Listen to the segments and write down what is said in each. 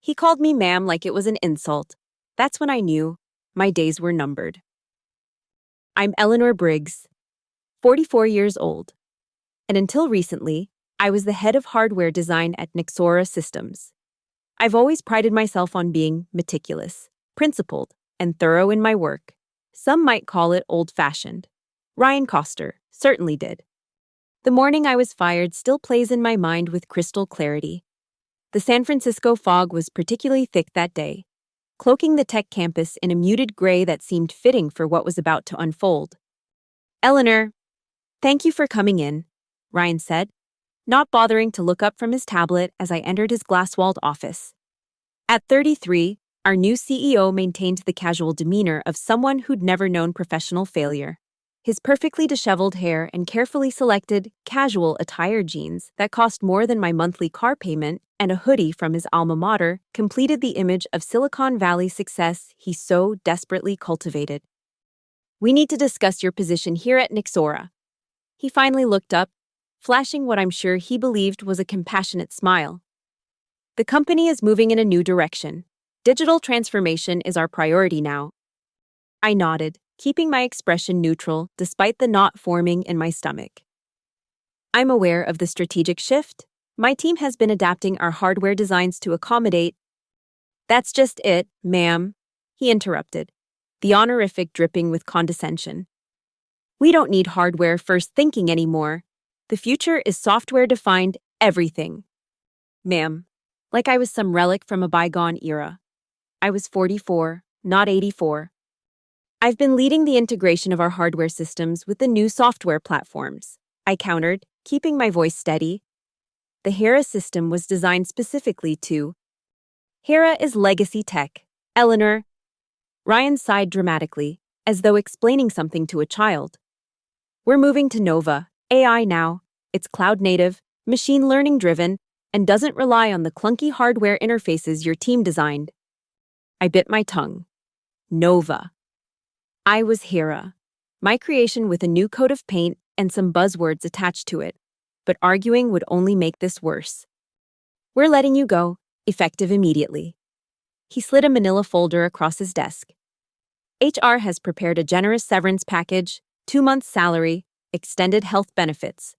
He called me ma'am like it was an insult. That's when I knew my days were numbered. I'm Eleanor Briggs, 44 years old, and until recently, I was the head of hardware design at Nexora Systems. I've always prided myself on being meticulous, principled, and thorough in my work. Some might call it old-fashioned. Ryan Coster certainly did. The morning I was fired still plays in my mind with crystal clarity. The San Francisco fog was particularly thick that day, cloaking the tech campus in a muted gray that seemed fitting for what was about to unfold. "Eleanor, thank you for coming in," Ryan said, not bothering to look up from his tablet as I entered his glass-walled office. At 33, our new CEO maintained the casual demeanor of someone who'd never known professional failure. His perfectly disheveled hair and carefully selected, casual attire jeans that cost more than my monthly car payment and a hoodie from his alma mater completed the image of Silicon Valley success he so desperately cultivated. "We need to discuss your position here at Nexora." He finally looked up, flashing what I'm sure he believed was a compassionate smile. "The company is moving in a new direction. Digital transformation is our priority now." I nodded, keeping my expression neutral despite the knot forming in my stomach. "I'm aware of the strategic shift. My team has been adapting our hardware designs to accommodate—" "That's just it, ma'am," he interrupted, the honorific dripping with condescension. "We don't need hardware-first thinking anymore. The future is software-defined everything." Ma'am, like I was some relic from a bygone era. I was 44, not 84. "I've been leading the integration of our hardware systems with the new software platforms," I countered, keeping my voice steady. "The Hera system was designed specifically to—" "Hera is legacy tech, Eleanor." Ryan sighed dramatically, as though explaining something to a child. "We're moving to Nova, AI now. It's cloud-native, machine learning-driven, and doesn't rely on the clunky hardware interfaces your team designed." I bit my tongue. Nova. I was Hera, my creation with a new coat of paint and some buzzwords attached to it, but arguing would only make this worse. "We're letting you go, effective immediately." He slid a manila folder across his desk. "HR has prepared a generous severance package, 2 months' salary, extended health benefits.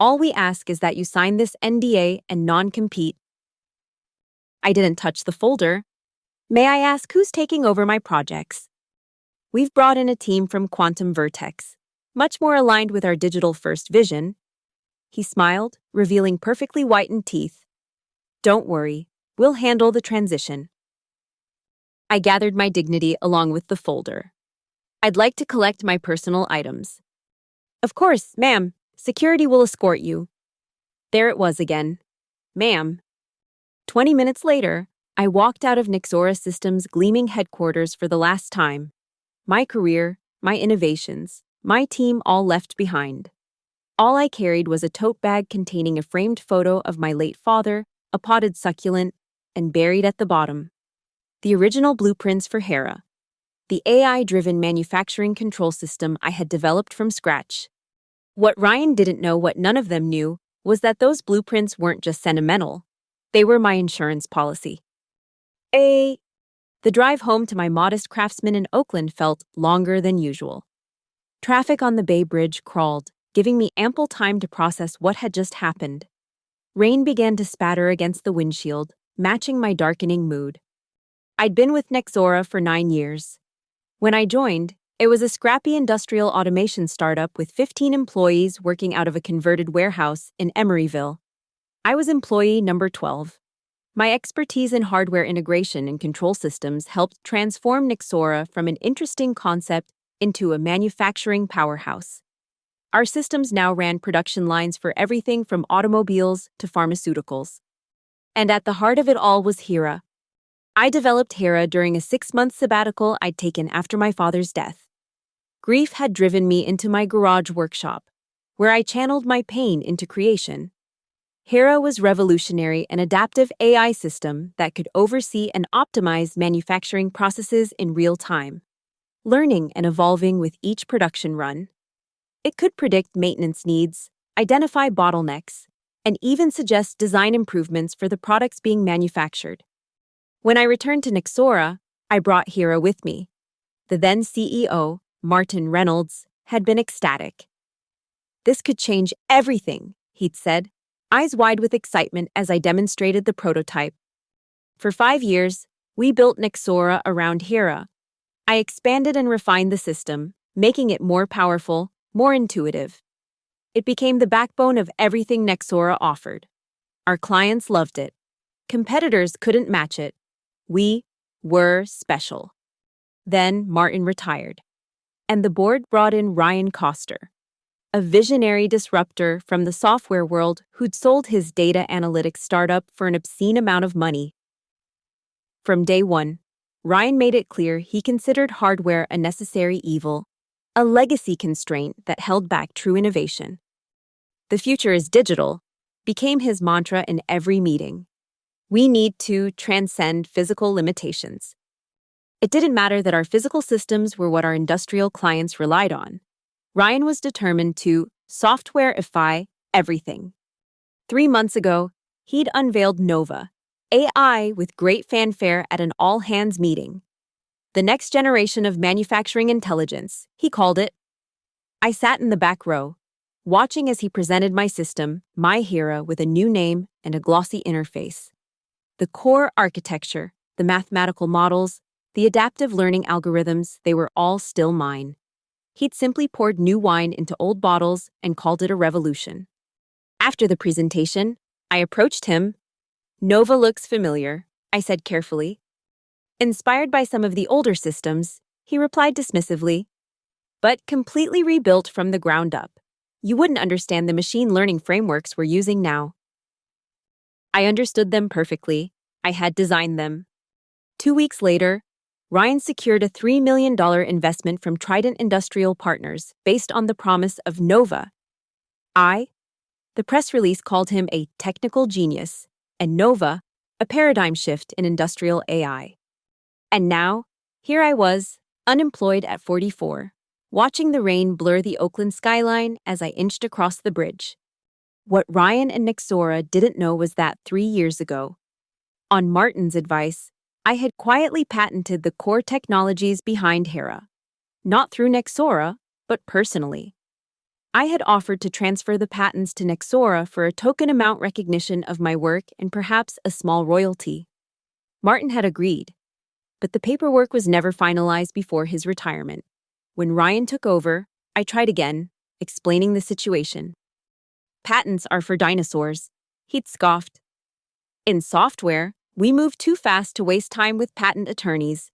All we ask is that you sign this NDA and non-compete." I didn't touch the folder. "May I ask who's taking over my projects?" "We've brought in a team from Quantum Vertex, much more aligned with our digital-first vision." He smiled, revealing perfectly whitened teeth. "Don't worry, we'll handle the transition." I gathered my dignity along with the folder. "I'd like to collect my personal items." "Of course, ma'am. Security will escort you." There it was again. Ma'am. 20 minutes later, I walked out of Nexora Systems' gleaming headquarters for the last time. My career, my innovations, my team all left behind. All I carried was a tote bag containing a framed photo of my late father, a potted succulent, and buried at the bottom, the original blueprints for Hera, the AI-driven manufacturing control system I had developed from scratch. What Ryan didn't know, what none of them knew, was that those blueprints weren't just sentimental. They were my insurance policy. The drive home to my modest craftsman in Oakland felt longer than usual. Traffic on the Bay Bridge crawled, giving me ample time to process what had just happened. Rain began to spatter against the windshield, matching my darkening mood. I'd been with Nexora for 9 years. When I joined, it was a scrappy industrial automation startup with 15 employees working out of a converted warehouse in Emeryville. I was employee number 12. My expertise in hardware integration and control systems helped transform Nexora from an interesting concept into a manufacturing powerhouse. Our systems now ran production lines for everything from automobiles to pharmaceuticals. And at the heart of it all was Hera. I developed Hera during a 6-month sabbatical I'd taken after my father's death. Grief had driven me into my garage workshop, where I channeled my pain into creation. Hera was revolutionary, an adaptive AI system that could oversee and optimize manufacturing processes in real time, learning and evolving with each production run. It could predict maintenance needs, identify bottlenecks, and even suggest design improvements for the products being manufactured. When I returned to Nexora, I brought Hira with me. The then CEO, Martin Reynolds, had been ecstatic. "This could change everything," he'd said, eyes wide with excitement as I demonstrated the prototype. For 5 years, we built Nexora around Hira. I expanded and refined the system, making it more powerful, more intuitive. It became the backbone of everything Nexora offered. Our clients loved it. Competitors couldn't match it. We were special. Then Martin retired, and the board brought in Ryan Koster, a visionary disruptor from the software world who'd sold his data analytics startup for an obscene amount of money. From day one, Ryan made it clear he considered hardware a necessary evil, a legacy constraint that held back true innovation. "The future is digital," became his mantra in every meeting. "We need to transcend physical limitations." It didn't matter that our physical systems were what our industrial clients relied on. Ryan was determined to softwareify everything. 3 months ago, he'd unveiled Nova, AI with great fanfare at an all-hands meeting. The next generation of manufacturing intelligence, he called it. I sat in the back row, watching as he presented my system, my Hira, with a new name and a glossy interface. The core architecture, the mathematical models, the adaptive learning algorithms, they were all still mine. He'd simply poured new wine into old bottles and called it a revolution. After the presentation, I approached him. "Nova looks familiar," I said carefully. Inspired by some of the older systems, he replied dismissively, "But completely rebuilt from the ground up. You wouldn't understand the machine learning frameworks we're using now." I understood them perfectly. I had designed them. 2 weeks later, Ryan secured a $3 million investment from Trident Industrial Partners based on the promise of Nova. The press release called him a technical genius, and Nova, a paradigm shift in industrial AI. And now, here I was, unemployed at 44, watching the rain blur the Oakland skyline as I inched across the bridge. What Ryan and Nexora didn't know was that 3 years ago, on Martin's advice, I had quietly patented the core technologies behind Hira. Not through Nexora, but personally. I had offered to transfer the patents to Nexora for a token amount recognition of my work and perhaps a small royalty. Martin had agreed, but the paperwork was never finalized before his retirement. When Ryan took over, I tried again, explaining the situation. "Patents are for dinosaurs," he'd scoffed. "In software, we move too fast to waste time with patent attorneys."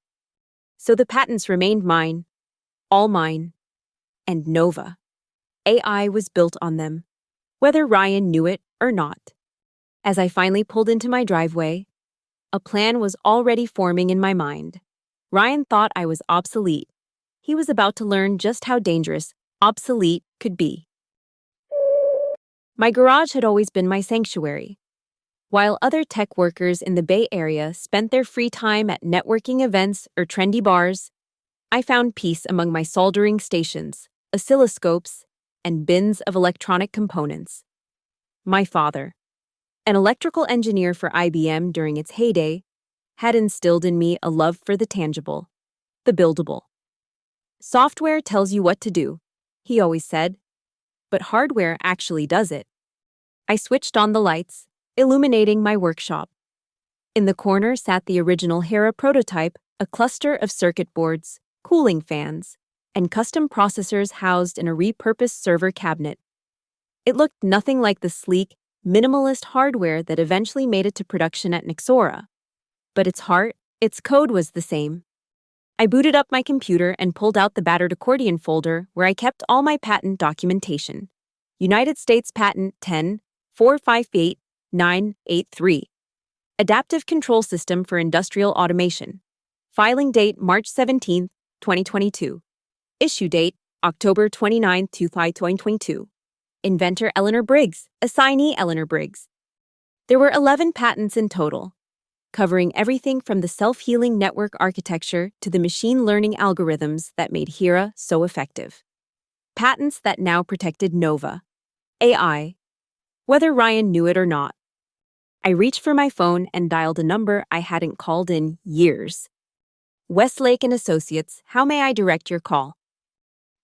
So the patents remained mine, all mine, and Nova. AI was built on them, whether Ryan knew it or not. As I finally pulled into my driveway, a plan was already forming in my mind. Ryan thought I was obsolete. He was about to learn just how dangerous obsolete could be. My garage had always been my sanctuary. While other tech workers in the Bay Area spent their free time at networking events or trendy bars, I found peace among my soldering stations, oscilloscopes, and bins of electronic components. My father, an electrical engineer for IBM during its heyday, had instilled in me a love for the tangible, the buildable. "Software tells you what to do," he always said, "but hardware actually does it." I switched on the lights, illuminating my workshop. In the corner sat the original Hira prototype, a cluster of circuit boards, cooling fans, and custom processors housed in a repurposed server cabinet. It looked nothing like the sleek, minimalist hardware that eventually made it to production at Nexora. But its heart, its code was the same. I booted up my computer and pulled out the battered accordion folder where I kept all my patent documentation. United States Patent 10,458,983. Adaptive Control System for Industrial Automation. Filing date March 17, 2022. Issue date October 29, 2022. Inventor Eleanor Briggs. Assignee Eleanor Briggs. There were 11 patents in total, covering everything from the self-healing network architecture to the machine learning algorithms that made Hira so effective. Patents that now protected Nova, AI, whether Ryan knew it or not. I reached for my phone and dialed a number I hadn't called in years. Westlake and Associates, how may I direct your call?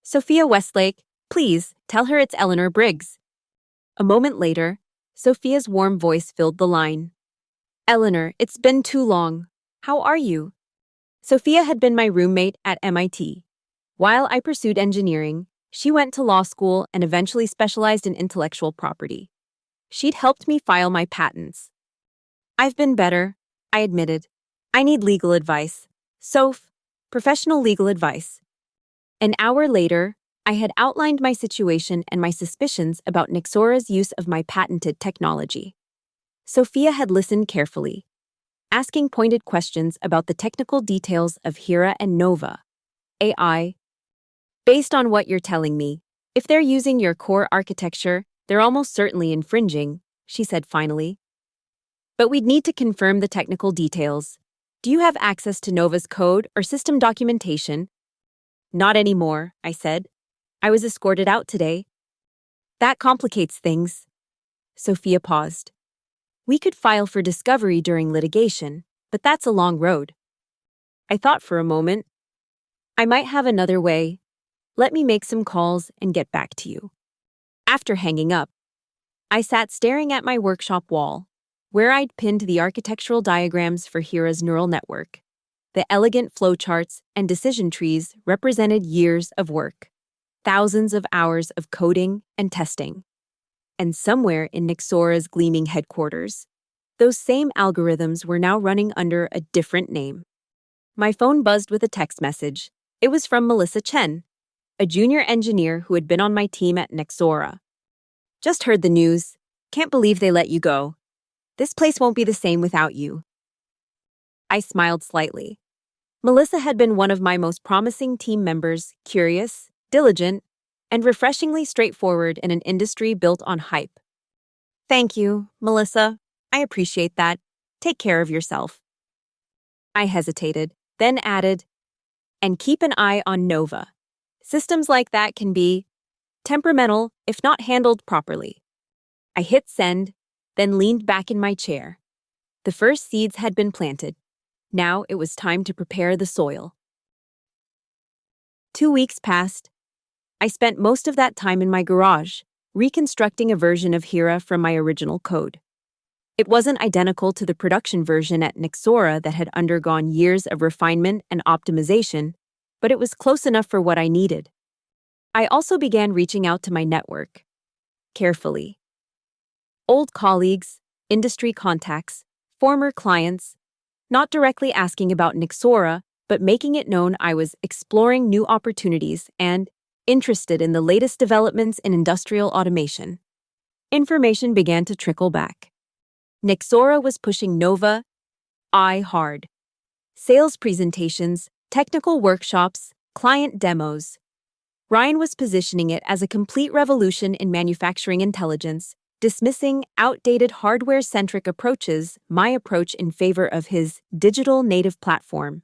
Sophia Westlake, please, tell her it's Eleanor Briggs. A moment later, Sophia's warm voice filled the line. Eleanor, it's been too long. How are you? Sophia had been my roommate at MIT. While I pursued engineering, she went to law school and eventually specialized in intellectual property. She'd helped me file my patents. I've been better, I admitted. I need legal advice. Soph, professional legal advice. An hour later, I had outlined my situation and my suspicions about Nexora's use of my patented technology. Sophia had listened carefully, asking pointed questions about the technical details of Hira and Nova. AI. Based on what you're telling me, if they're using your core architecture, they're almost certainly infringing, she said finally. But we'd need to confirm the technical details. Do you have access to Nova's code or system documentation? Not anymore, I said. I was escorted out today. That complicates things. Sophia paused. We could file for discovery during litigation, but that's a long road. I thought for a moment. I might have another way. Let me make some calls and get back to you. After hanging up, I sat staring at my workshop wall, where I'd pinned the architectural diagrams for Hira's neural network. The elegant flowcharts and decision trees represented years of work, thousands of hours of coding and testing. And somewhere in Nexora's gleaming headquarters, those same algorithms were now running under a different name. My phone buzzed with a text message. It was from Melissa Chen, a junior engineer who had been on my team at Nexora. Just heard the news. Can't believe they let you go. This place won't be the same without you. I smiled slightly. Melissa had been one of my most promising team members, curious, diligent, and refreshingly straightforward in an industry built on hype. Thank you, Melissa. I appreciate that. Take care of yourself. I hesitated, then added, and keep an eye on Nova. Systems like that can be temperamental if not handled properly. I hit send, then leaned back in my chair. The first seeds had been planted. Now it was time to prepare the soil. 2 weeks passed. I spent most of that time in my garage, reconstructing a version of Hira from my original code. It wasn't identical to the production version at Nexora that had undergone years of refinement and optimization, but it was close enough for what I needed. I also began reaching out to my network, carefully. Old colleagues, industry contacts, former clients, not directly asking about Nexora, but making it known I was exploring new opportunities and interested in the latest developments in industrial automation. Information began to trickle back. Nexora was pushing Nova AI hard. Sales presentations, technical workshops, client demos. Ryan was positioning it as a complete revolution in manufacturing intelligence, dismissing outdated hardware-centric approaches, my approach in favor of his digital native platform.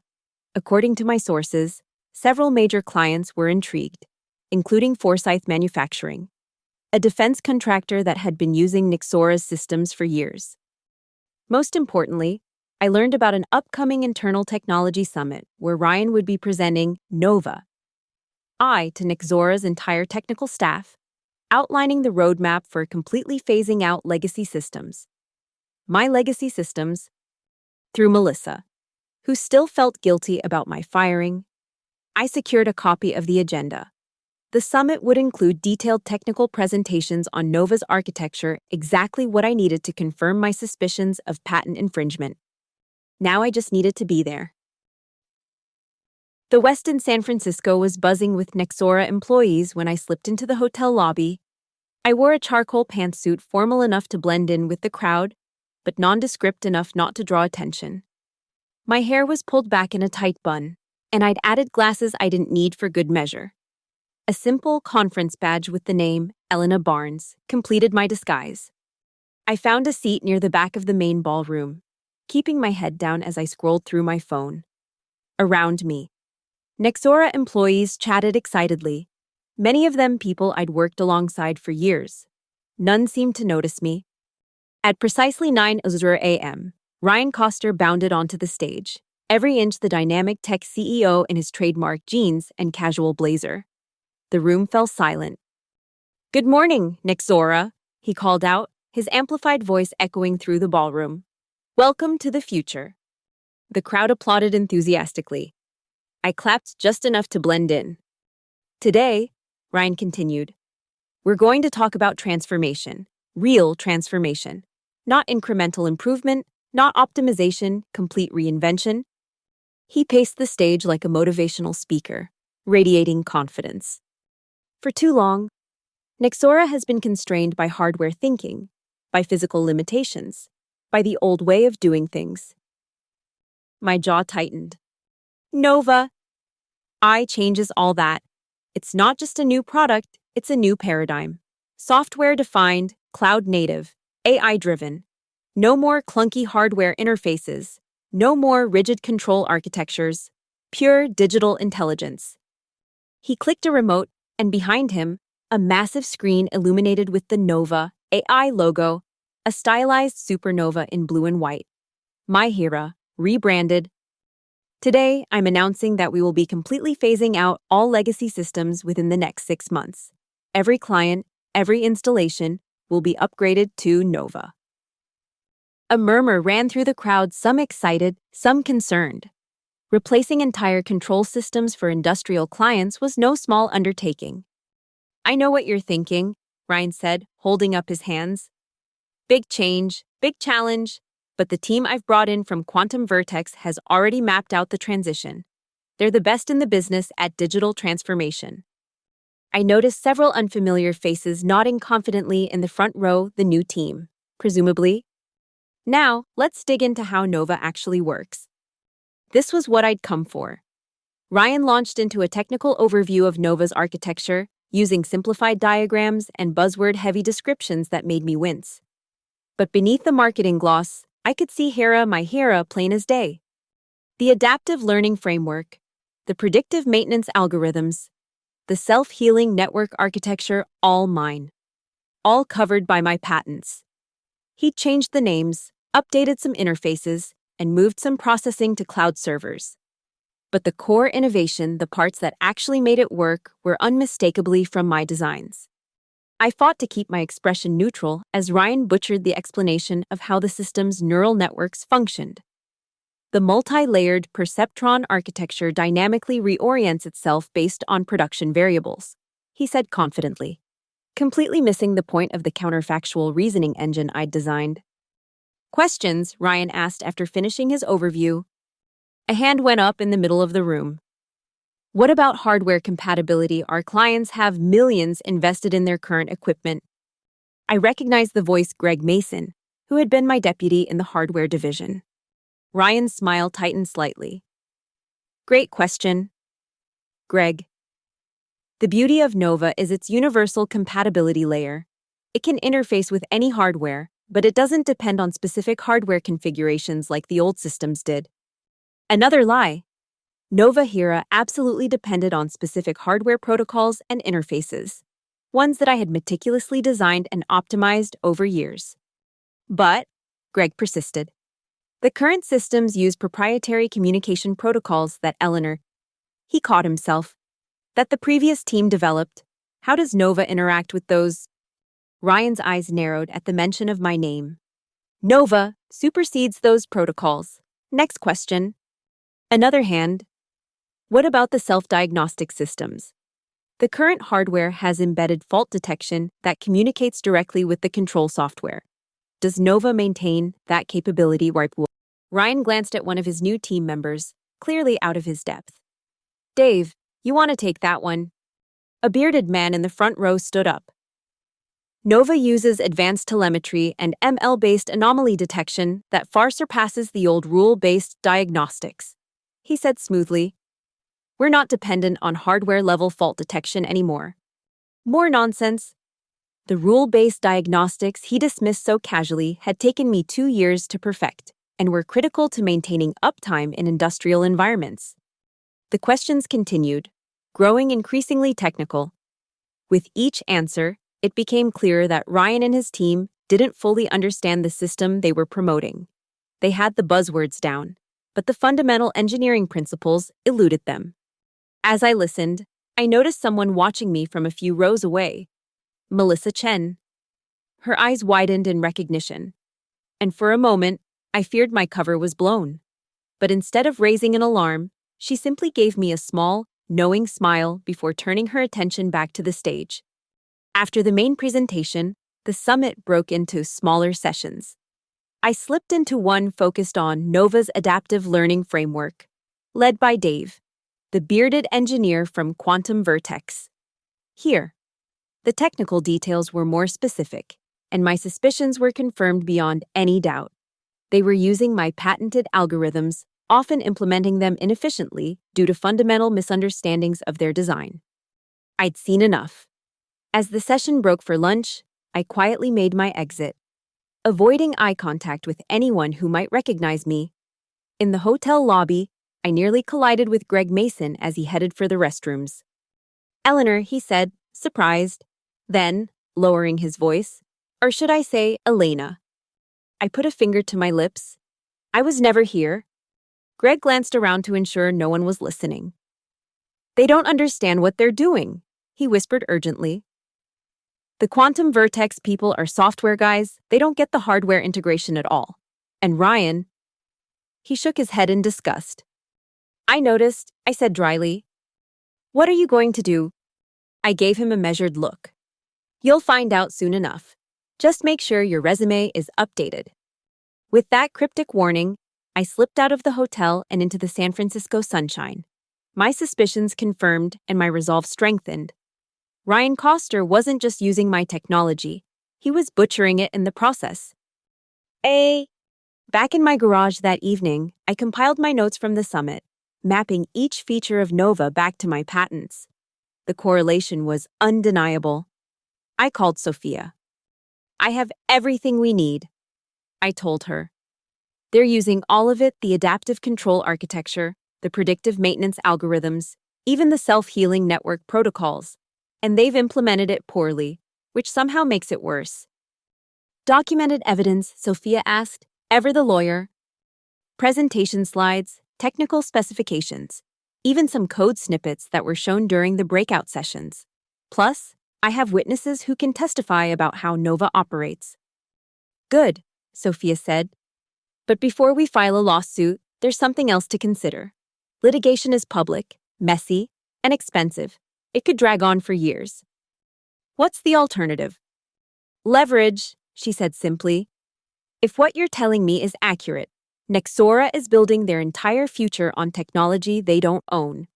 According to my sources, several major clients were intrigued, including Forsyth Manufacturing, a defense contractor that had been using Nexora's systems for years. Most importantly, I learned about an upcoming internal technology summit where Ryan would be presenting Nova AI to Nexora's entire technical staff, outlining the roadmap for completely phasing out legacy systems. My legacy systems, through Melissa, who still felt guilty about my firing. I secured a copy of the agenda. The summit would include detailed technical presentations on Nova's architecture, exactly what I needed to confirm my suspicions of patent infringement. Now I just needed to be there. The Westin San Francisco was buzzing with Nexora employees when I slipped into the hotel lobby. I wore a charcoal pantsuit formal enough to blend in with the crowd, but nondescript enough not to draw attention. My hair was pulled back in a tight bun, and I'd added glasses I didn't need for good measure. A simple conference badge with the name Elena Barnes completed my disguise. I found a seat near the back of the main ballroom, keeping my head down as I scrolled through my phone. Around me, Nexora employees chatted excitedly, many of them people I'd worked alongside for years. None seemed to notice me. At precisely 9:00 a.m., Ryan Coster bounded onto the stage, every inch the dynamic tech CEO in his trademark jeans and casual blazer. The room fell silent. "Good morning, Nexora," he called out, his amplified voice echoing through the ballroom. "Welcome to the future." The crowd applauded enthusiastically. I clapped just enough to blend in. "Today," Ryan continued, "we're going to talk about transformation, real transformation. Not incremental improvement, not optimization, complete reinvention." He paced the stage like a motivational speaker, radiating confidence. For too long, Nexora has been constrained by hardware thinking, by physical limitations, by the old way of doing things. My jaw tightened. Nova. I changes all that. It's not just a new product, it's a new paradigm. Software-defined, cloud-native, AI-driven. No more clunky hardware interfaces. No more rigid control architectures. Pure digital intelligence. He clicked a remote, and behind him, a massive screen illuminated with the Nova AI logo, a stylized supernova in blue and white. My Hera, rebranded. Today, I'm announcing that we will be completely phasing out all legacy systems within the next 6 months. Every client, every installation will be upgraded to Nova. A murmur ran through the crowd, some excited, some concerned. Replacing entire control systems for industrial clients was no small undertaking. "I know what you're thinking," Ryan said, holding up his hands. "Big change, big challenge, but the team I've brought in from Quantum Vertex has already mapped out the transition. They're the best in the business at digital transformation." I noticed several unfamiliar faces nodding confidently in the front row, the new team, presumably. Now, let's dig into how Nova actually works. This was what I'd come for. Ryan launched into a technical overview of Nova's architecture, using simplified diagrams and buzzword-heavy descriptions that made me wince. But beneath the marketing gloss, I could see my Hera plain as day. The adaptive learning framework, the predictive maintenance algorithms, the self-healing network architecture, all mine. All covered by my patents. He changed the names, updated some interfaces, and moved some processing to cloud servers. But the core innovation, the parts that actually made it work, were unmistakably from my designs. I fought to keep my expression neutral as Ryan butchered the explanation of how the system's neural networks functioned. The multi-layered perceptron architecture dynamically reorients itself based on production variables, he said confidently, completely missing the point of the counterfactual reasoning engine I'd designed. "Questions?" Ryan asked after finishing his overview. A hand went up in the middle of the room. "What about hardware compatibility? Our clients have millions invested in their current equipment." I recognized the voice Greg Mason, who had been my deputy in the hardware division. Ryan's smile tightened slightly. "Great question, Greg. The beauty of Nova is its universal compatibility layer. It can interface with any hardware, but it doesn't depend on specific hardware configurations like the old systems did. Another lie. Nova Hera absolutely depended on specific hardware protocols and interfaces, ones that I had meticulously designed and optimized over years. But, Greg persisted, the current systems use proprietary communication protocols that he caught himself, that the previous team developed. How does Nova interact with those? Ryan's eyes narrowed at the mention of my name. Nova supersedes those protocols. Next question. Another hand. What about the self-diagnostic systems? The current hardware has embedded fault detection that communicates directly with the control software. Does Nova maintain that capability? Ryan glanced at one of his new team members, clearly out of his depth. Dave, you want to take that one? A bearded man in the front row stood up. Nova uses advanced telemetry and ML-based anomaly detection that far surpasses the old rule-based diagnostics, he said smoothly. We're not dependent on hardware-level fault detection anymore. More nonsense. The rule-based diagnostics he dismissed so casually had taken me 2 years to perfect and were critical to maintaining uptime in industrial environments. The questions continued, growing increasingly technical. With each answer, it became clear that Ryan and his team didn't fully understand the system they were promoting. They had the buzzwords down, but the fundamental engineering principles eluded them. As I listened, I noticed someone watching me from a few rows away. Melissa Chen. Her eyes widened in recognition, and for a moment, I feared my cover was blown. But instead of raising an alarm, she simply gave me a small, knowing smile before turning her attention back to the stage. After the main presentation, the summit broke into smaller sessions. I slipped into one focused on Nova's adaptive learning framework, led by Dave, the bearded engineer from Quantum Vertex. Here, the technical details were more specific, and my suspicions were confirmed beyond any doubt. They were using my patented algorithms, often implementing them inefficiently due to fundamental misunderstandings of their design. I'd seen enough. As the session broke for lunch, I quietly made my exit, avoiding eye contact with anyone who might recognize me. In the hotel lobby, I nearly collided with Greg Mason as he headed for the restrooms. "Eleanor," he said, surprised. Then, lowering his voice, "Or should I say, Elena?" I put a finger to my lips. "I was never here." Greg glanced around to ensure no one was listening. "They don't understand what they're doing," he whispered urgently. "The Quantum Vertex people are software guys. They don't get the hardware integration at all. And Ryan..." He shook his head in disgust. "I noticed," I said dryly. "What are you going to do?" I gave him a measured look. "You'll find out soon enough. Just make sure your resume is updated." With that cryptic warning, I slipped out of the hotel and into the San Francisco sunshine. My suspicions confirmed and my resolve strengthened. Ryan Coster wasn't just using my technology, he was butchering it in the process. Back in my garage that evening, I compiled my notes from the summit, mapping each feature of Nova back to my patents. The correlation was undeniable. I called Sophia. "I have everything we need," I told her. "They're using all of it, the adaptive control architecture, the predictive maintenance algorithms, even the self-healing network protocols. And they've implemented it poorly, which somehow makes it worse." "Documented evidence," Sophia asked, ever the lawyer. "Presentation slides, technical specifications, even some code snippets that were shown during the breakout sessions. Plus, I have witnesses who can testify about how Nova operates." "Good," Sophia said. "But before we file a lawsuit, there's something else to consider. Litigation is public, messy, and expensive. It could drag on for years." "What's the alternative?" "Leverage," she said simply. "If what you're telling me is accurate, Nexora is building their entire future on technology they don't own.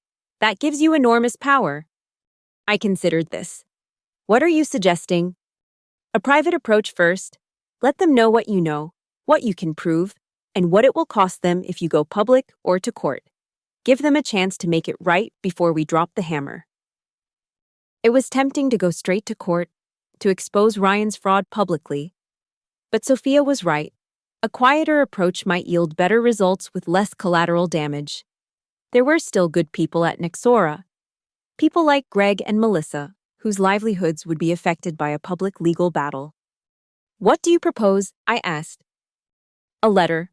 That gives you enormous power." I considered this. "What are you suggesting?" "A private approach first. Let them know what you know, what you can prove, and what it will cost them if you go public or to court. Give them a chance to make it right before we drop the hammer." It was tempting to go straight to court, to expose Ryan's fraud publicly. But Sophia was right. A quieter approach might yield better results with less collateral damage. There were still good people at Nexora. People like Greg and Melissa, whose livelihoods would be affected by a public legal battle. "What do you propose?" I asked. "A letter.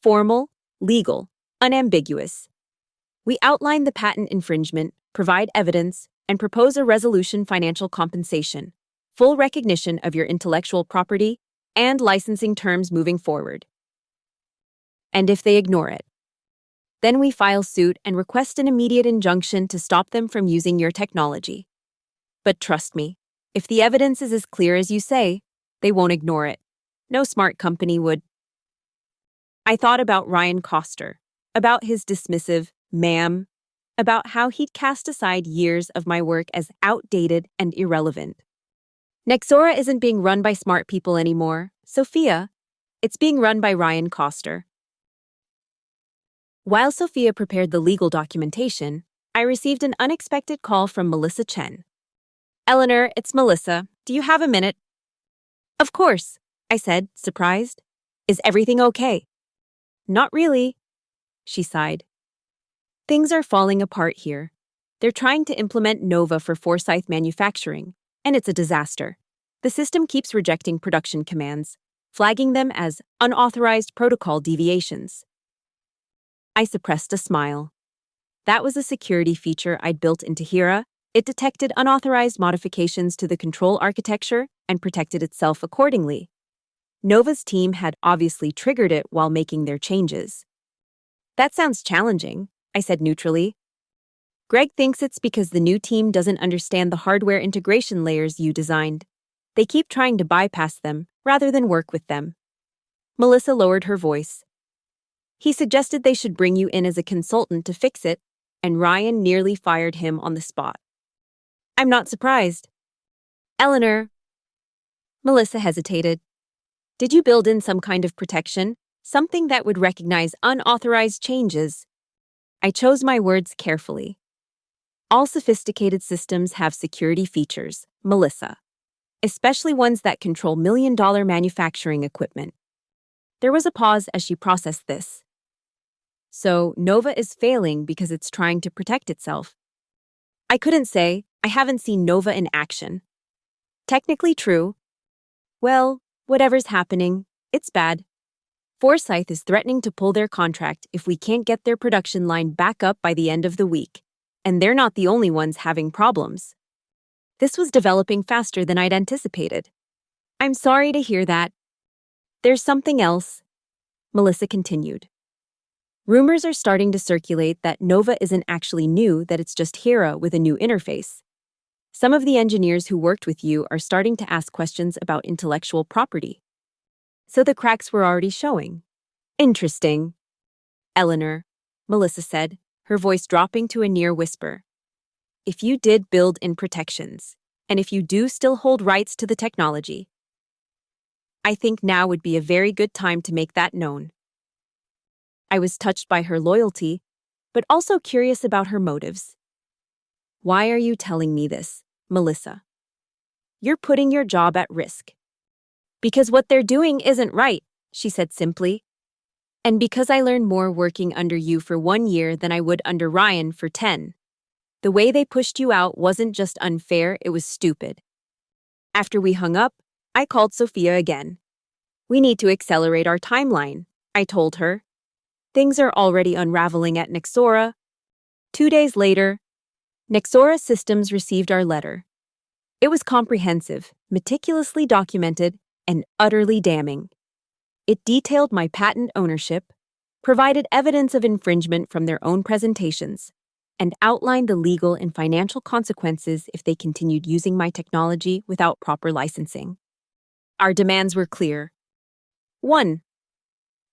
Formal, legal, unambiguous. We outline the patent infringement, provide evidence, and propose a resolution financial compensation, full recognition of your intellectual property, and licensing terms moving forward. And if they ignore it, then we file suit and request an immediate injunction to stop them from using your technology. But trust me, if the evidence is as clear as you say, they won't ignore it. No smart company would." I thought about Ryan Coster, about his dismissive, "ma'am," about how he'd cast aside years of my work as outdated and irrelevant. Nexora isn't being run by smart people anymore, Sophia. It's being run by Ryan Coster. While Sophia prepared the legal documentation, I received an unexpected call from Melissa Chen. "Eleanor, it's Melissa. Do you have a minute?" "Of course," I said, surprised. "Is everything okay?" "Not really," she sighed. "Things are falling apart here. They're trying to implement Nova for Forsyth Manufacturing, and it's a disaster. The system keeps rejecting production commands, flagging them as unauthorized protocol deviations. I suppressed a smile. That was a security feature I'd built into Hera. It detected unauthorized modifications to the control architecture and protected itself accordingly. Nova's team had obviously triggered it while making their changes. That sounds challenging, I said neutrally. Greg thinks it's because the new team doesn't understand the hardware integration layers you designed. They keep trying to bypass them rather than work with them. Melissa lowered her voice. He suggested they should bring you in as a consultant to fix it, and Ryan nearly fired him on the spot. I'm not surprised. Eleanor. Melissa hesitated. Did you build in some kind of protection? Something that would recognize unauthorized changes? I chose my words carefully. All sophisticated systems have security features, Melissa. Especially ones that control million-dollar manufacturing equipment. There was a pause as she processed this. So, Nova is failing because it's trying to protect itself. I couldn't say. I haven't seen Nova in action. Technically true. Well, whatever's happening, it's bad. Forsyth is threatening to pull their contract if we can't get their production line back up by the end of the week. And they're not the only ones having problems. This was developing faster than I'd anticipated. I'm sorry to hear that. There's something else, Melissa continued. Rumors are starting to circulate that Nova isn't actually new, that it's just Hera with a new interface. Some of the engineers who worked with you are starting to ask questions about intellectual property. So the cracks were already showing. Interesting. Eleanor, Melissa said, her voice dropping to a near whisper. If you did build in protections, and if you do still hold rights to the technology, I think now would be a very good time to make that known. I was touched by her loyalty, but also curious about her motives. Why are you telling me this, Melissa? You're putting your job at risk. Because what they're doing isn't right, she said simply. And because I learned more working under you for 1 year than I would under Ryan for 10. The way they pushed you out wasn't just unfair, it was stupid. After we hung up, I called Sophia again. We need to accelerate our timeline, I told her. Things are already unraveling at Nexora. 2 days later, Nexora Systems received our letter. It was comprehensive, meticulously documented, and utterly damning. It detailed my patent ownership, provided evidence of infringement from their own presentations, and outlined the legal and financial consequences if they continued using my technology without proper licensing. Our demands were clear. 1.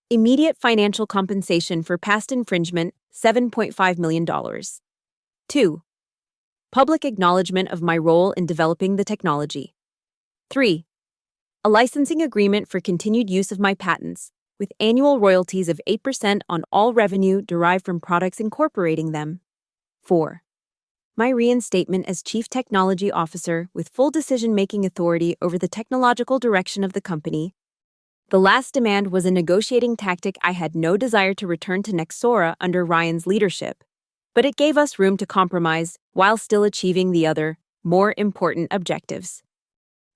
Immediate financial compensation for past infringement, $7.5 million. 2. Public acknowledgement of my role in developing the technology. 3. A licensing agreement for continued use of my patents, with annual royalties of 8% on all revenue derived from products incorporating them. 4. My reinstatement as Chief Technology Officer with full decision-making authority over the technological direction of the company. The last demand was a negotiating tactic I had no desire to return to Nexora under Ryan's leadership, but it gave us room to compromise while still achieving the other, more important objectives.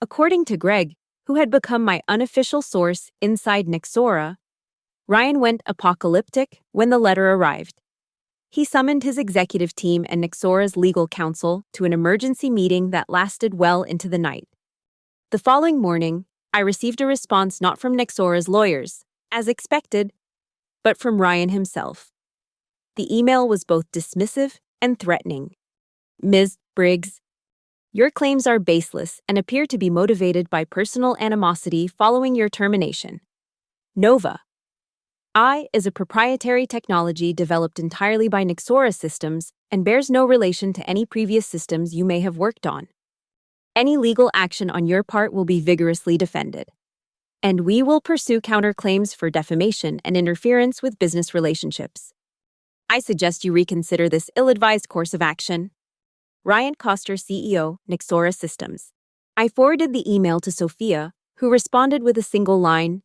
According to Greg, who had become my unofficial source inside Nexora, Ryan went apocalyptic when the letter arrived. He summoned his executive team and Nexora's legal counsel to an emergency meeting that lasted well into the night. The following morning, I received a response not from Nexora's lawyers, as expected, but from Ryan himself. The email was both dismissive and threatening. Ms. Briggs, your claims are baseless and appear to be motivated by personal animosity following your termination. Nova. I is a proprietary technology developed entirely by Nexora Systems and bears no relation to any previous systems you may have worked on. Any legal action on your part will be vigorously defended. And we will pursue counterclaims for defamation and interference with business relationships. I suggest you reconsider this ill-advised course of action. Ryan Koster, CEO, Nexora Systems. I forwarded the email to Sophia, who responded with a single line,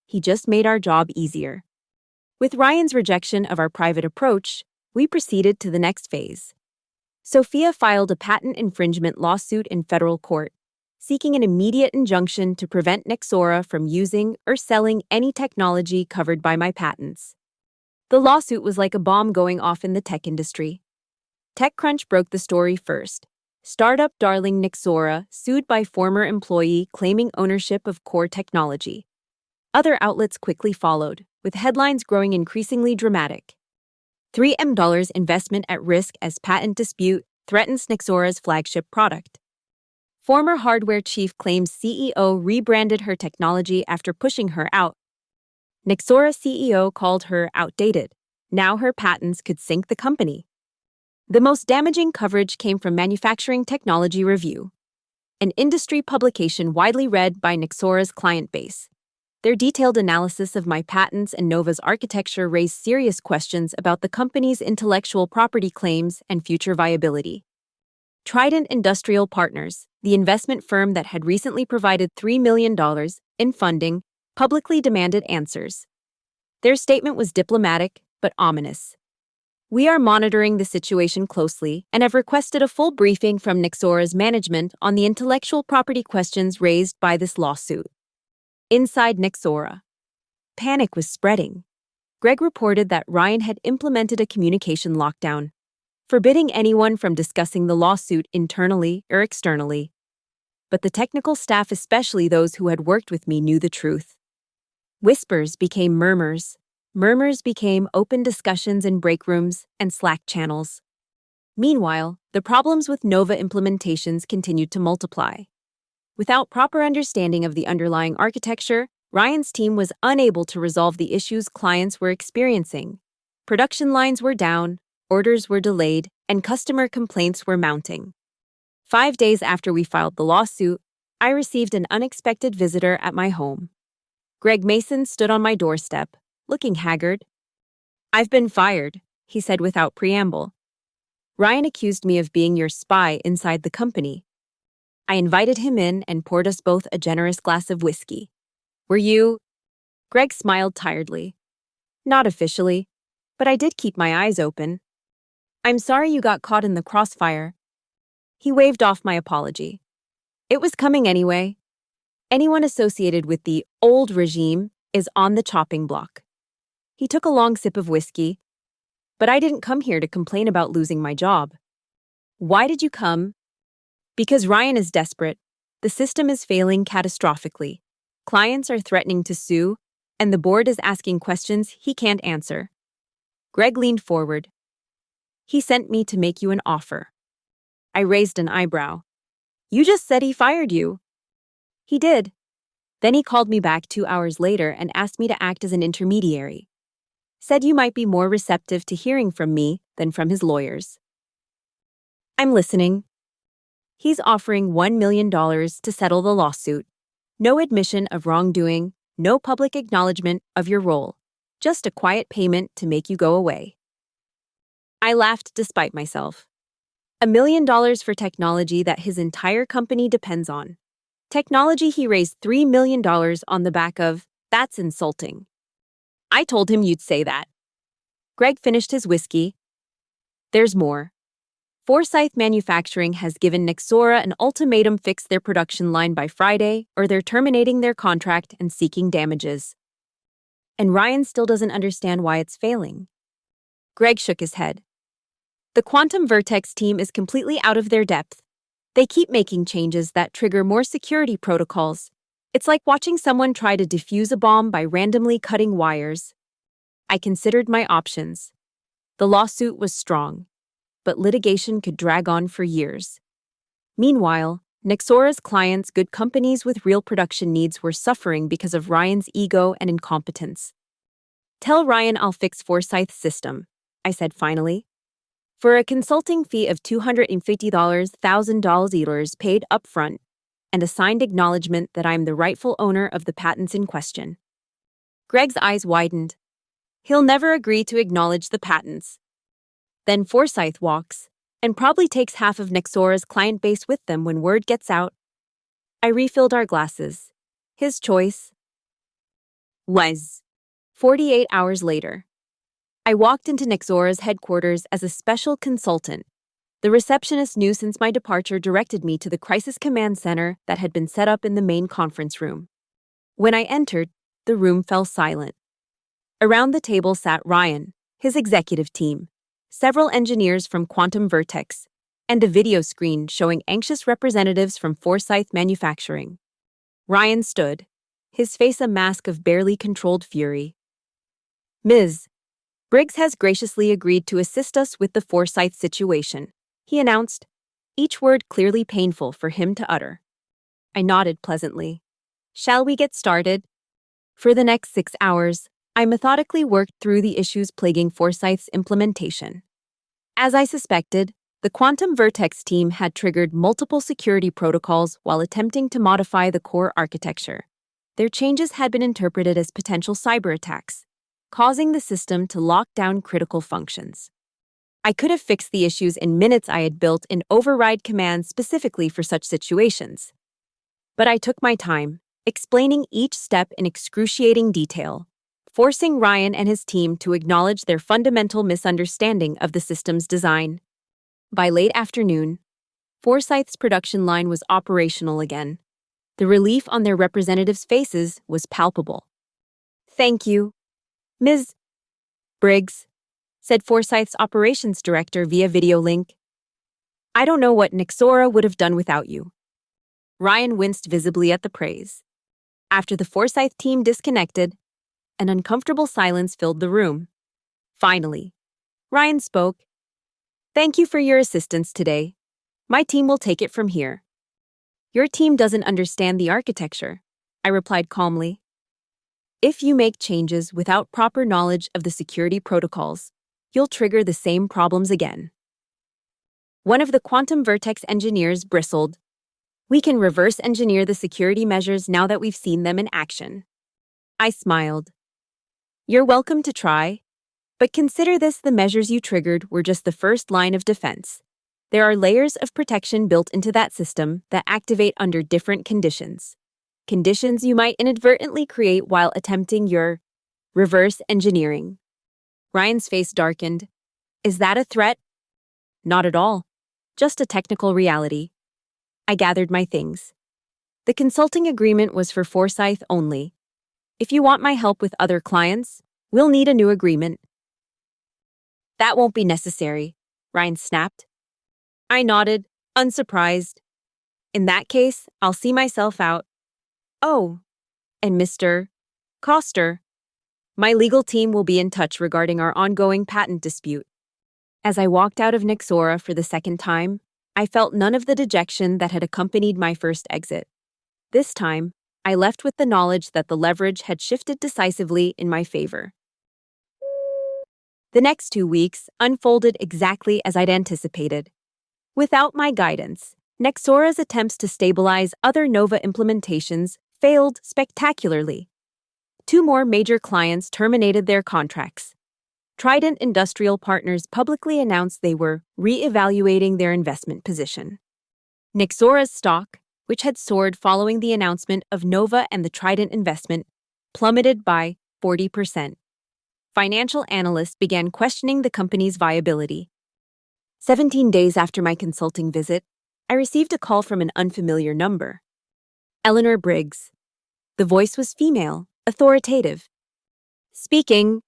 "He just made our job easier." With Ryan's rejection of our private approach, we proceeded to the next phase. Sophia filed a patent infringement lawsuit in federal court, seeking an immediate injunction to prevent Nexora from using or selling any technology covered by my patents. The lawsuit was like a bomb going off in the tech industry. TechCrunch broke the story first. Startup darling Nexora sued by former employee claiming ownership of core technology. Other outlets quickly followed, with headlines growing increasingly dramatic. $3 million investment at risk as patent dispute threatens Nexora's flagship product. Former hardware chief claims CEO rebranded her technology after pushing her out. Nexora CEO called her outdated. Now her patents could sink the company. The most damaging coverage came from Manufacturing Technology Review, an industry publication widely read by Nexora's client base. Their detailed analysis of my patents and Nova's architecture raised serious questions about the company's intellectual property claims and future viability. Trident Industrial Partners, the investment firm that had recently provided $3 million in funding, publicly demanded answers. Their statement was diplomatic but ominous. We are monitoring the situation closely and have requested a full briefing from Nexora's management on the intellectual property questions raised by this lawsuit. Inside Nexora, panic was spreading. Greg reported that Ryan had implemented a communication lockdown, forbidding anyone from discussing the lawsuit internally or externally. But the technical staff, especially those who had worked with me, knew the truth. Whispers became murmurs. Murmurs became open discussions in break rooms and Slack channels. Meanwhile, the problems with Nova implementations continued to multiply. Without proper understanding of the underlying architecture, Ryan's team was unable to resolve the issues clients were experiencing. Production lines were down, orders were delayed, and customer complaints were mounting. 5 days after we filed the lawsuit, I received an unexpected visitor at my home. Greg Mason stood on my doorstep, looking haggard. "I've been fired," he said without preamble. "Ryan accused me of being your spy inside the company." I invited him in and poured us both a generous glass of whiskey. "Were you—" Greg smiled tiredly. "Not officially, but I did keep my eyes open. I'm sorry you got caught in the crossfire." He waved off my apology. "It was coming anyway. Anyone associated with the old regime is on the chopping block." He took a long sip of whiskey. "But I didn't come here to complain about losing my job." "Why did you come?" "Because Ryan is desperate. The system is failing catastrophically. Clients are threatening to sue, and the board is asking questions he can't answer." Greg leaned forward. "He sent me to make you an offer." I raised an eyebrow. "You just said he fired you." "He did. Then he called me back 2 hours later and asked me to act as an intermediary. Said you might be more receptive to hearing from me than from his lawyers." "I'm listening." "He's offering $1 million to settle the lawsuit. No admission of wrongdoing, no public acknowledgement of your role. Just a quiet payment to make you go away." I laughed despite myself. $1 million for technology that his entire company depends on. Technology he raised $3 million on the back of. That's insulting. I told him you'd say that. Greg finished his whiskey. "There's more. Forsyth Manufacturing has given Nexora an ultimatum: fix their production line by Friday, or they're terminating their contract and seeking damages." "And Ryan still doesn't understand why it's failing." Greg shook his head. "The Quantum Vertex team is completely out of their depth. They keep making changes that trigger more security protocols. It's like watching someone try to defuse a bomb by randomly cutting wires." I considered my options. The lawsuit was strong, but litigation could drag on for years. Meanwhile, Nexora's clients, good companies with real production needs, were suffering because of Ryan's ego and incompetence. "Tell Ryan I'll fix Forsyth's system," I said finally. "For a consulting fee of $250,000 paid upfront, and a signed acknowledgement that I'm the rightful owner of the patents in question." Greg's eyes widened. "He'll never agree to acknowledge the patents. Then Forsyth walks, and probably takes half of Nexora's client base with them when word gets out." I refilled our glasses. His choice was 48 hours later. I walked into Nexora's headquarters as a special consultant. The receptionist knew since my departure directed me to the crisis command center that had been set up in the main conference room. When I entered, the room fell silent. Around the table sat Ryan, his executive team, several engineers from Quantum Vertex, and a video screen showing anxious representatives from Forsyth Manufacturing. Ryan stood, his face a mask of barely controlled fury. "Ms. Briggs has graciously agreed to assist us with the Forsyth situation," he announced, each word clearly painful for him to utter. I nodded pleasantly. "Shall we get started?" For the next 6 hours, I methodically worked through the issues plaguing Forsyth's implementation. As I suspected, the Quantum Vertex team had triggered multiple security protocols while attempting to modify the core architecture. Their changes had been interpreted as potential cyber attacks, causing the system to lock down critical functions. I could have fixed the issues in minutes. I had built an override command specifically for such situations. But I took my time, explaining each step in excruciating detail, forcing Ryan and his team to acknowledge their fundamental misunderstanding of the system's design. By late afternoon, Forsyth's production line was operational again. The relief on their representatives' faces was palpable. "Thank you, Ms. Briggs," said Forsyth's operations director via video link. "I don't know what Nexora would have done without you." Ryan winced visibly at the praise. After the Forsyth team disconnected, an uncomfortable silence filled the room. Finally, Ryan spoke. "Thank you for your assistance today. My team will take it from here." "Your team doesn't understand the architecture," I replied calmly. "If you make changes without proper knowledge of the security protocols, you'll trigger the same problems again." One of the Quantum Vertex engineers bristled. "We can reverse engineer the security measures now that we've seen them in action." I smiled. "You're welcome to try. But consider this: the measures you triggered were just the first line of defense. There are layers of protection built into that system that activate under different conditions. Conditions you might inadvertently create while attempting your reverse engineering." Ryan's face darkened. "Is that a threat?" "Not at all. Just a technical reality." I gathered my things. The consulting agreement was for Forsyth only. If you want my help with other clients, we'll need a new agreement. "That won't be necessary," Ryan snapped. I nodded, unsurprised. "In that case, I'll see myself out." "Oh, and Mr. Coster, my legal team will be in touch regarding our ongoing patent dispute." As I walked out of Nexora for the second time, I felt none of the dejection that had accompanied my first exit. This time, I left with the knowledge that the leverage had shifted decisively in my favor. The next 2 weeks unfolded exactly as I'd anticipated. Without my guidance, Nexora's attempts to stabilize other Nova implementations failed spectacularly. 2 more major clients terminated their contracts. Trident Industrial Partners publicly announced they were re-evaluating their investment position. Nexora's stock, which had soared following the announcement of Nova and the Trident investment, plummeted by 40%. Financial analysts began questioning the company's viability. 17 days after my consulting visit, I received a call from an unfamiliar number. Eleanor Briggs. The voice was female, authoritative. "Speaking."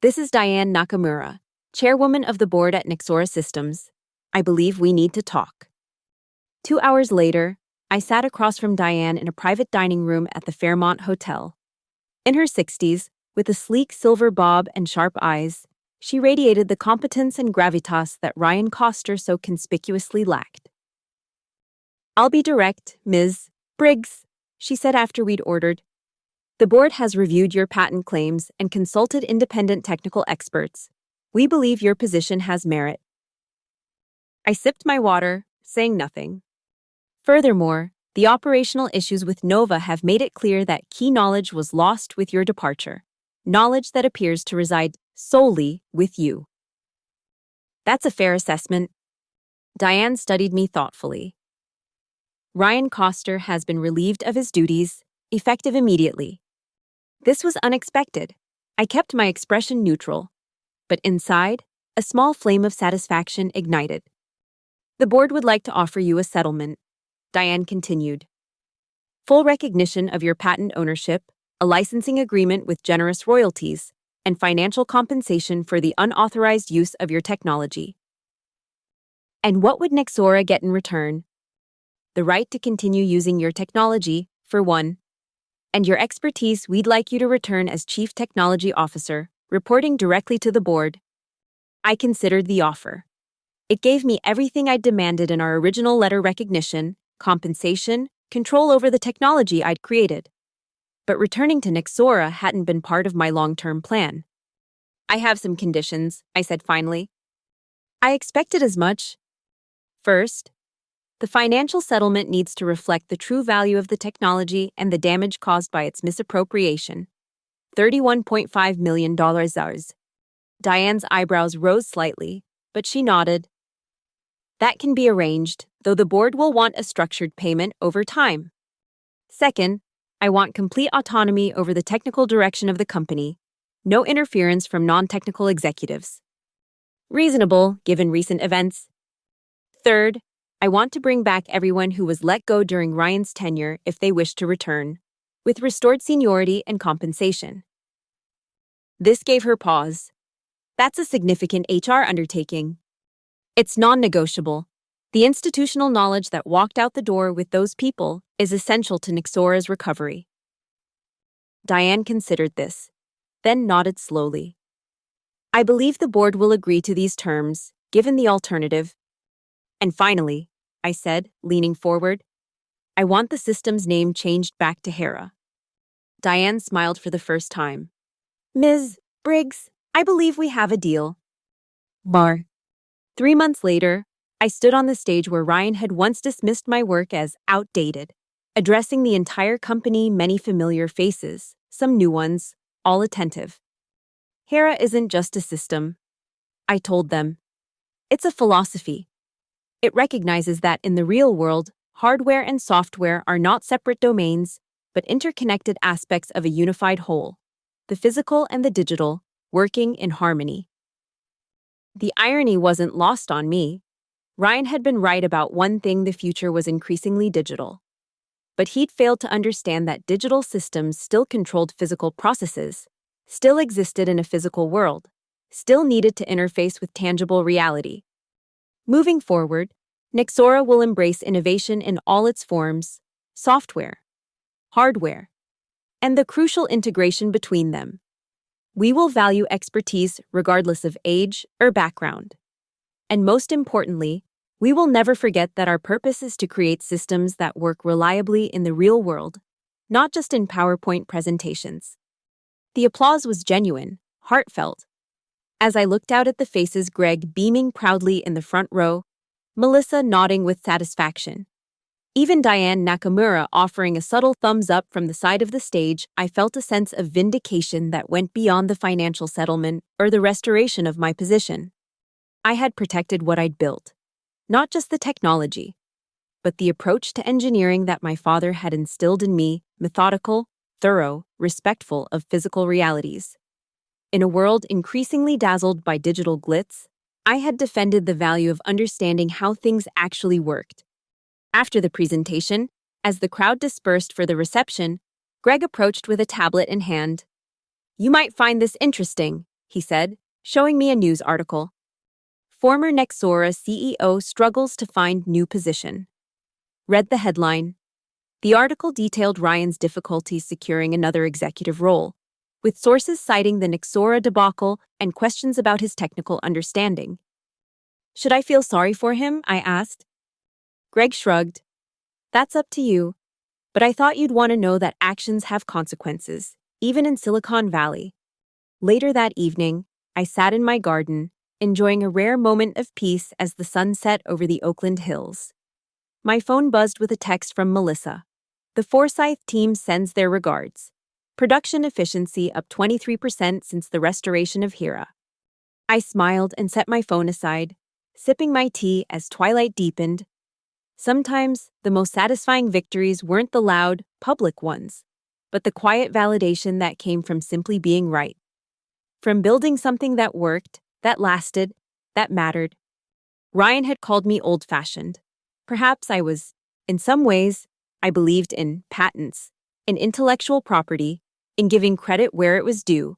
"This is Diane Nakamura, chairwoman of the board at Nexora Systems. I believe we need to talk." 2 hours later, I sat across from Diane in a private dining room at the Fairmont Hotel. In her 60s, with a sleek silver bob and sharp eyes, she radiated the competence and gravitas that Ryan Coster so conspicuously lacked. "I'll be direct, Ms. Briggs," she said after we'd ordered. "The board has reviewed your patent claims and consulted independent technical experts. We believe your position has merit." I sipped my water, saying nothing. "Furthermore, the operational issues with Nova have made it clear that key knowledge was lost with your departure. Knowledge that appears to reside solely with you." "That's a fair assessment." Diane studied me thoughtfully. "Ryan Coster has been relieved of his duties, effective immediately." This was unexpected. I kept my expression neutral. But inside, a small flame of satisfaction ignited. The board would like to offer you a settlement, Diane continued. Full recognition of your patent ownership, a licensing agreement with generous royalties, and financial compensation for the unauthorized use of your technology. And what would Nexora get in return? The right to continue using your technology, for one, and your expertise we'd like you to return as Chief Technology Officer, reporting directly to the board. I considered the offer. It gave me everything I'd demanded in our original letter: recognition, compensation, control over the technology I'd created. But returning to Nexora hadn't been part of my long-term plan. I have some conditions, I said finally. I expected as much. First, the financial settlement needs to reflect the true value of the technology and the damage caused by its misappropriation. $31.5 million. Diane's eyebrows rose slightly, but she nodded. That can be arranged, though the board will want a structured payment over time. Second, I want complete autonomy over the technical direction of the company. No interference from non-technical executives. Reasonable, given recent events. Third, I want to bring back everyone who was let go during Ryan's tenure if they wish to return, with restored seniority and compensation. This gave her pause. That's a significant HR undertaking. It's non-negotiable. The institutional knowledge that walked out the door with those people is essential to Nexora's recovery. Diane considered this, then nodded slowly. I believe the board will agree to these terms, given the alternative. And finally, I said, leaning forward, I want the system's name changed back to Hera. Diane smiled for the first time. Ms. Briggs, I believe we have a deal. Bar. 3 months later, I stood on the stage where Ryan had once dismissed my work as outdated, addressing the entire company, many familiar faces, some new ones, all attentive. Hera isn't just a system, I told them. It's a philosophy. It recognizes that in the real world, hardware and software are not separate domains, but interconnected aspects of a unified whole, the physical and the digital, working in harmony. The irony wasn't lost on me. Ryan had been right about one thing: the future was increasingly digital. But he'd failed to understand that digital systems still controlled physical processes, still existed in a physical world, still needed to interface with tangible reality. Moving forward, Nexora will embrace innovation in all its forms: software, hardware, and the crucial integration between them. We will value expertise regardless of age or background. And most importantly, we will never forget that our purpose is to create systems that work reliably in the real world, not just in PowerPoint presentations. The applause was genuine, heartfelt. As I looked out at the faces, Greg beaming proudly in the front row, Melissa nodding with satisfaction, even Diane Nakamura offering a subtle thumbs up from the side of the stage, I felt a sense of vindication that went beyond the financial settlement or the restoration of my position. I had protected what I'd built, not just the technology, but the approach to engineering that my father had instilled in me: methodical, thorough, respectful of physical realities. In a world increasingly dazzled by digital glitz, I had defended the value of understanding how things actually worked. After the presentation, as the crowd dispersed for the reception, Greg approached with a tablet in hand. You might find this interesting, he said, showing me a news article. Former Nexora CEO struggles to find new position. Read the headline. The article detailed Ryan's difficulties securing another executive role, with sources citing the Nexora debacle and questions about his technical understanding. Should I feel sorry for him? I asked. Greg shrugged. That's up to you, but I thought you'd want to know that actions have consequences, even in Silicon Valley. Later that evening, I sat in my garden, enjoying a rare moment of peace as the sun set over the Oakland Hills. My phone buzzed with a text from Melissa. The Forsyth team sends their regards. Production efficiency up 23% since the restoration of Hera. I smiled and set my phone aside, sipping my tea as twilight deepened. Sometimes, the most satisfying victories weren't the loud, public ones, but the quiet validation that came from simply being right. From building something that worked, that lasted, that mattered. Ryan had called me old-fashioned. Perhaps I was. In some ways, I believed in patents, in intellectual property, in giving credit where it was due.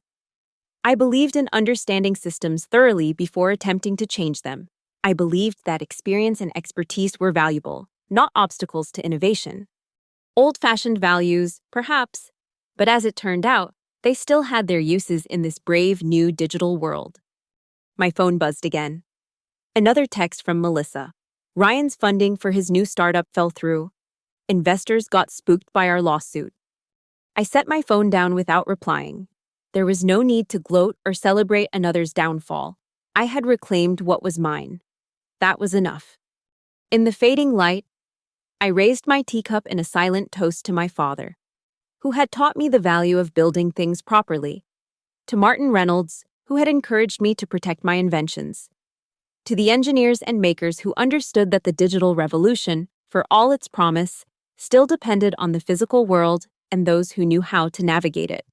I believed in understanding systems thoroughly before attempting to change them. I believed that experience and expertise were valuable, not obstacles to innovation. Old-fashioned values, perhaps, but as it turned out, they still had their uses in this brave new digital world. My phone buzzed again. Another text from Melissa. Ryan's funding for his new startup fell through. Investors got spooked by our lawsuit. I set my phone down without replying. There was no need to gloat or celebrate another's downfall. I had reclaimed what was mine. That was enough. In the fading light, I raised my teacup in a silent toast to my father, who had taught me the value of building things properly, to Martin Reynolds, who had encouraged me to protect my inventions, to the engineers and makers who understood that the digital revolution, for all its promise, still depended on the physical world and those who knew how to navigate it.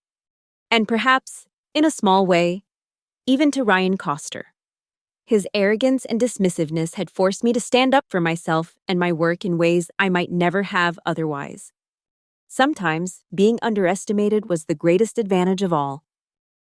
And perhaps, in a small way, even to Ryan Coster. His arrogance and dismissiveness had forced me to stand up for myself and my work in ways I might never have otherwise. Sometimes, being underestimated was the greatest advantage of all.